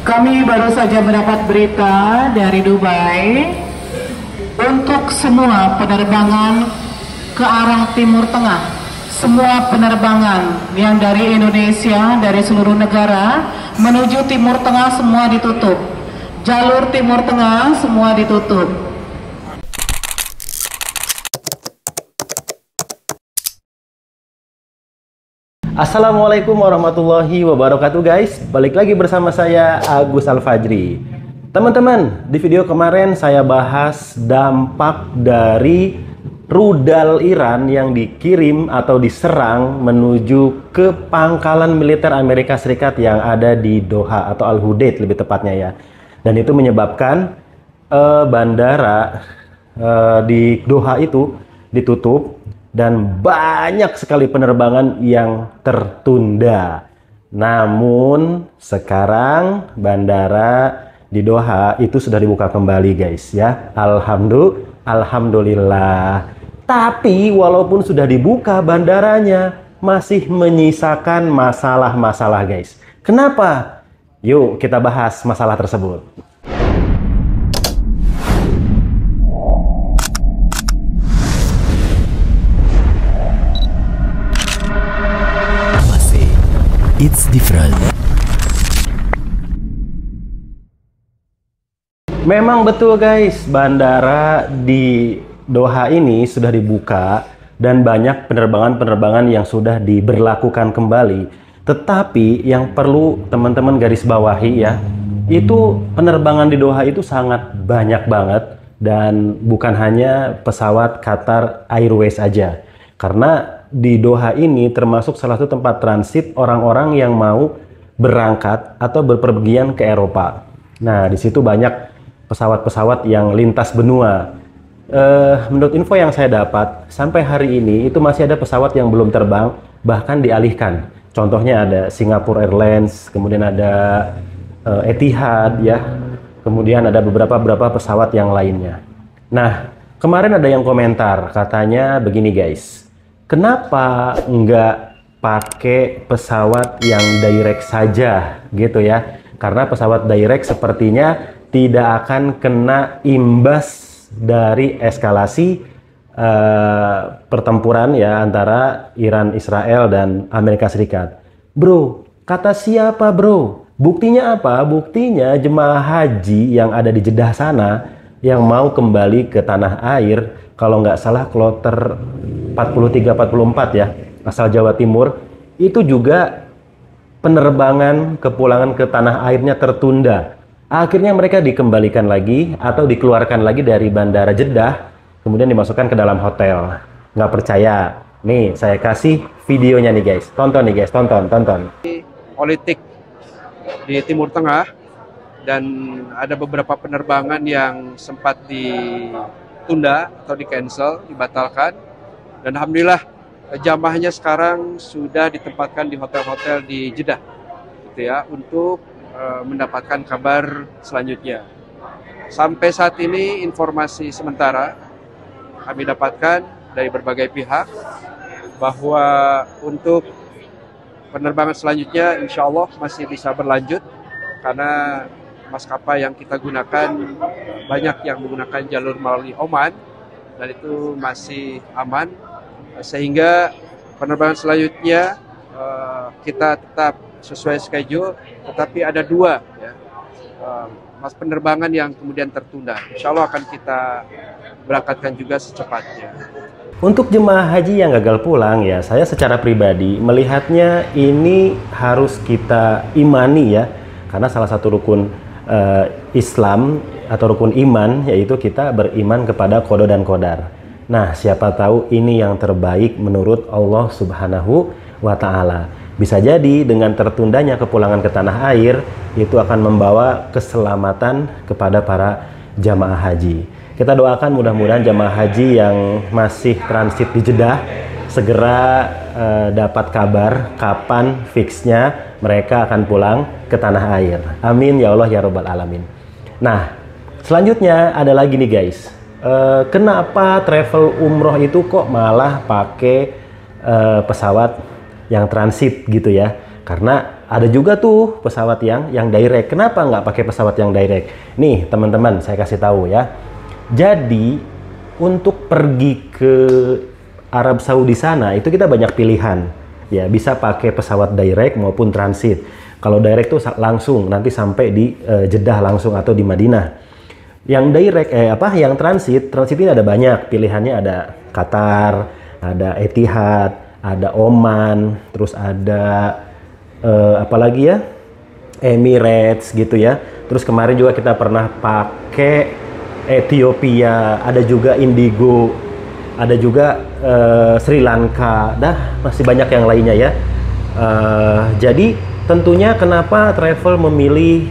Kami baru saja mendapat berita dari Dubai untuk semua penerbangan ke arah Timur Tengah. Semua penerbangan yang dari Indonesia, dari seluruh negara menuju Timur Tengah semua ditutup. Jalur Timur Tengah semua ditutup. Assalamualaikum warahmatullahi wabarakatuh guys. Balik lagi bersama saya Agus Al-Fajri. Teman-teman, di video kemarin saya bahas dampak dari rudal Iran yang dikirim atau diserang menuju ke pangkalan militer Amerika Serikat yang ada di Doha atau Al-Hudaid lebih tepatnya ya. Dan itu menyebabkan bandara di Doha itu ditutup dan banyak sekali penerbangan yang tertunda. Namun sekarang bandara di Doha itu sudah dibuka kembali guys ya. Alhamdulillah. Tapi walaupun sudah dibuka bandaranya masih menyisakan masalah-masalah guys. Kenapa? Yuk kita bahas masalah tersebut. It's different. Memang betul guys, bandara di Doha ini sudah dibuka dan banyak penerbangan-penerbangan yang sudah diberlakukan kembali. Tetapi yang perlu teman-teman garis bawahi ya, itu penerbangan di Doha itu sangat banyak banget dan bukan hanya pesawat Qatar Airways aja. Karena di Doha ini termasuk salah satu tempat transit orang-orang yang mau berangkat atau berpergian ke Eropa. Nah, di situ banyak pesawat-pesawat yang lintas benua. Menurut info yang saya dapat, sampai hari ini itu masih ada pesawat yang belum terbang, bahkan dialihkan. Contohnya ada Singapore Airlines, kemudian ada Etihad ya, kemudian ada beberapa pesawat yang lainnya. Nah, kemarin ada yang komentar, katanya begini guys. Kenapa nggak pakai pesawat yang direct saja gitu ya? Karena pesawat direct sepertinya tidak akan kena imbas dari eskalasi pertempuran ya antara Iran, Israel, dan Amerika Serikat. Bro, kata siapa bro? Buktinya apa? Buktinya jemaah haji yang ada di Jeddah sana yang mau kembali ke tanah air, kalau nggak salah kloter 43-44 ya, asal Jawa Timur, itu juga penerbangan kepulangan ke tanah airnya tertunda. Akhirnya mereka dikembalikan lagi atau dikeluarkan lagi dari bandara Jeddah, kemudian dimasukkan ke dalam hotel. Nggak percaya? Nih, saya kasih videonya nih guys. Tonton nih guys, tonton. Politik di Timur Tengah, dan ada beberapa penerbangan yang sempat ditunda atau di-cancel, dibatalkan. Dan alhamdulillah jamaahnya sekarang sudah ditempatkan di hotel-hotel di Jeddah gitu ya, untuk mendapatkan kabar selanjutnya. Sampai saat ini informasi sementara kami dapatkan dari berbagai pihak bahwa untuk penerbangan selanjutnya insya Allah masih bisa berlanjut, karena maskapai yang kita gunakan banyak yang menggunakan jalur melalui Oman dan itu masih aman, sehingga penerbangan selanjutnya kita tetap sesuai schedule, tetapi ada dua ya, penerbangan yang kemudian tertunda. Insya Allah akan kita berangkatkan juga secepatnya. Untuk jemaah haji yang gagal pulang ya, saya secara pribadi melihatnya ini harus kita imani ya, karena salah satu rukun Islam atau rukun iman yaitu kita beriman kepada qada dan qadar. Nah, siapa tahu ini yang terbaik menurut Allah Subhanahu wa Ta'ala. Bisa jadi dengan tertundanya kepulangan ke tanah air itu akan membawa keselamatan kepada para jamaah haji. Kita doakan mudah-mudahan jamaah haji yang masih transit di Jeddah segera dapat kabar kapan fixnya mereka akan pulang ke tanah air. Amin ya Allah ya Rabbal Alamin. Nah, selanjutnya ada lagi nih guys. Kenapa travel umroh itu kok malah pakai pesawat yang transit gitu ya? Karena ada juga tuh pesawat yang direct. Kenapa nggak pakai pesawat yang direct? Nih teman-teman, saya kasih tahu ya. Jadi untuk pergi ke Arab Saudi sana itu kita banyak pilihan. Ya, bisa pakai pesawat direct maupun transit. Kalau direct tuh langsung nanti sampai di Jeddah langsung atau di Madinah. Yang direct yang transit ini ada banyak pilihannya, ada Qatar, ada Etihad, ada Oman, terus ada apalagi ya, Emirates gitu ya. Terus kemarin juga kita pernah pakai Ethiopia, ada juga Indigo, ada juga Sri Lanka, masih banyak yang lainnya ya. Jadi tentunya kenapa travel memilih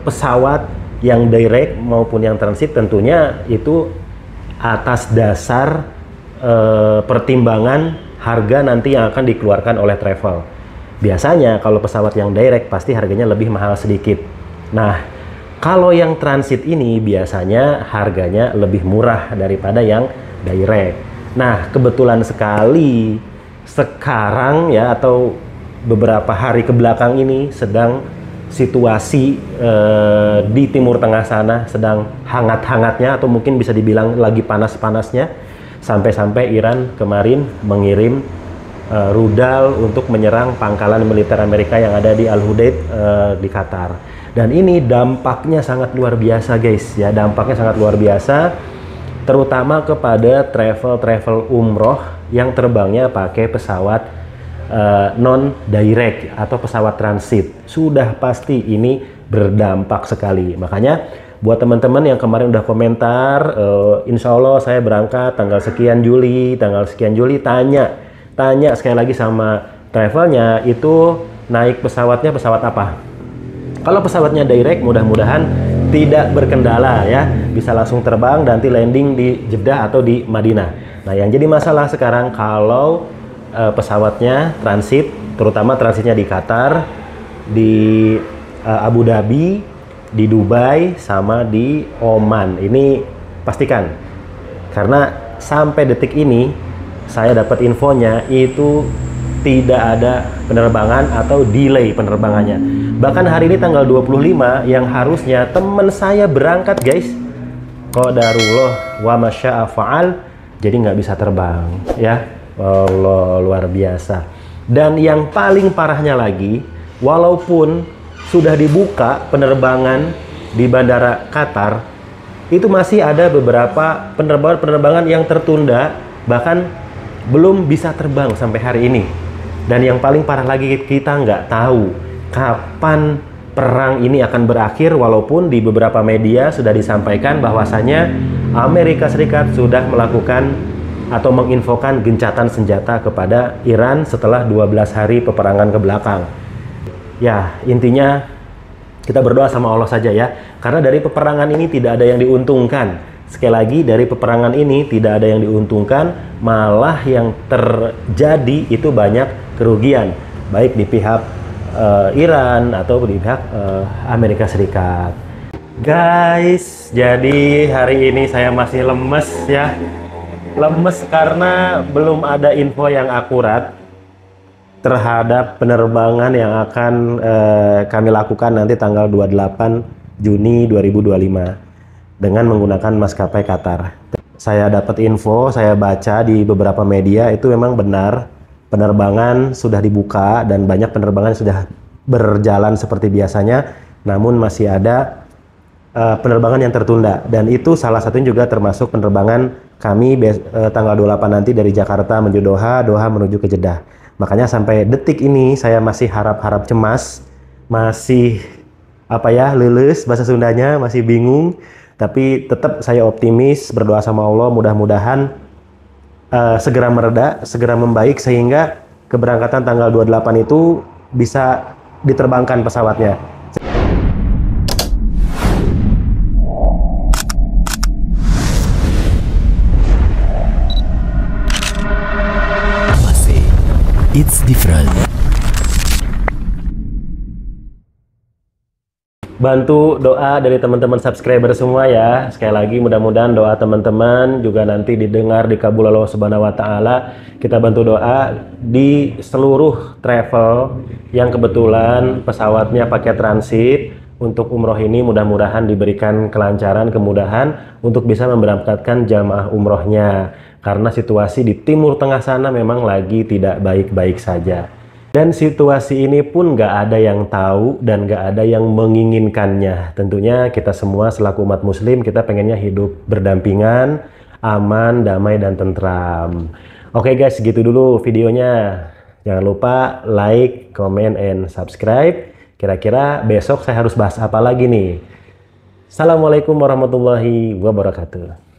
pesawat yang direct maupun yang transit, tentunya itu atas dasar pertimbangan harga nanti yang akan dikeluarkan oleh travel. Biasanya kalau pesawat yang direct pasti harganya lebih mahal sedikit. Nah, kalau yang transit ini biasanya harganya lebih murah daripada yang direct. Nah, kebetulan sekali sekarang ya, atau beberapa hari ke belakang ini sedang situasi di Timur Tengah sana sedang hangat-hangatnya, atau mungkin bisa dibilang lagi panas-panasnya, sampai-sampai Iran kemarin mengirim rudal untuk menyerang pangkalan militer Amerika yang ada di Al-Hudaid di Qatar. Dan ini dampaknya sangat luar biasa guys ya, dampaknya sangat luar biasa, terutama kepada travel umroh yang terbangnya pakai pesawat non-direct atau pesawat transit. Sudah pasti ini berdampak sekali. Makanya buat teman-teman yang kemarin udah komentar, insya Allah saya berangkat tanggal sekian Juli, tanya sekali lagi sama travelnya, itu naik pesawatnya pesawat apa. Kalau pesawatnya direct, mudah-mudahan tidak berkendala ya, bisa langsung terbang nanti landing di Jeddah atau di Madinah. Nah, yang jadi masalah sekarang kalau pesawatnya transit, terutama transitnya di Qatar, di Abu Dhabi, di Dubai, sama di Oman. Ini pastikan, karena sampai detik ini saya dapat infonya itu tidak ada penerbangan atau delay penerbangannya. Bahkan hari ini tanggal 25 yang harusnya teman saya berangkat guys, qadarullah wa masya'a fa'al, jadi nggak bisa terbang ya. Allah, luar biasa. Dan yang paling parahnya lagi, walaupun sudah dibuka penerbangan di Bandara Qatar, itu masih ada beberapa penerbangan yang tertunda, bahkan belum bisa terbang sampai hari ini. Dan yang paling parah lagi, kita nggak tahu kapan perang ini akan berakhir, walaupun di beberapa media sudah disampaikan bahwasanya Amerika Serikat sudah melakukan atau menginfokan gencatan senjata kepada Iran setelah 12 hari peperangan ke belakang. Ya, intinya kita berdoa sama Allah saja ya, karena dari peperangan ini tidak ada yang diuntungkan. Sekali lagi, dari peperangan ini tidak ada yang diuntungkan, malah yang terjadi itu banyak kerugian, baik di pihak Iran atau di pihak Amerika Serikat. Guys, jadi hari ini saya masih lemes ya. Lemes karena belum ada info yang akurat terhadap penerbangan yang akan kami lakukan nanti tanggal 28 Juni 2025 dengan menggunakan maskapai Qatar. Saya dapat info, saya baca di beberapa media, itu memang benar penerbangan sudah dibuka dan banyak penerbangan sudah berjalan seperti biasanya, namun masih ada penerbangan yang tertunda, dan itu salah satunya juga termasuk penerbangan kami tanggal 28 nanti dari Jakarta menuju Doha, Doha menuju ke Jeddah. Makanya sampai detik ini saya masih harap-harap cemas, masih leles bahasa Sundanya, masih bingung, tapi tetap saya optimis, berdoa sama Allah mudah-mudahan segera mereda, segera membaik sehingga keberangkatan tanggal 28 itu bisa diterbangkan pesawatnya. It's different. bantu doa dari teman-teman subscriber semua ya. Sekali lagi mudah-mudahan doa teman-teman juga nanti didengar, dikabul Allah Subhanahu wa taala. Kita bantu doa di seluruh travel yang kebetulan pesawatnya pakai transit untuk umroh ini, mudah-mudahan diberikan kelancaran, kemudahan untuk bisa memberangkatkan jamaah umrohnya. Karena situasi di Timur Tengah sana memang lagi tidak baik-baik saja. Dan situasi ini pun nggak ada yang tahu dan nggak ada yang menginginkannya. Tentunya kita semua selaku umat muslim, kita pengennya hidup berdampingan, aman, damai, dan tentram. Oke guys, segitu dulu videonya. Jangan lupa like, comment, and subscribe. Kira-kira besok saya harus bahas apa lagi nih? Assalamualaikum warahmatullahi wabarakatuh.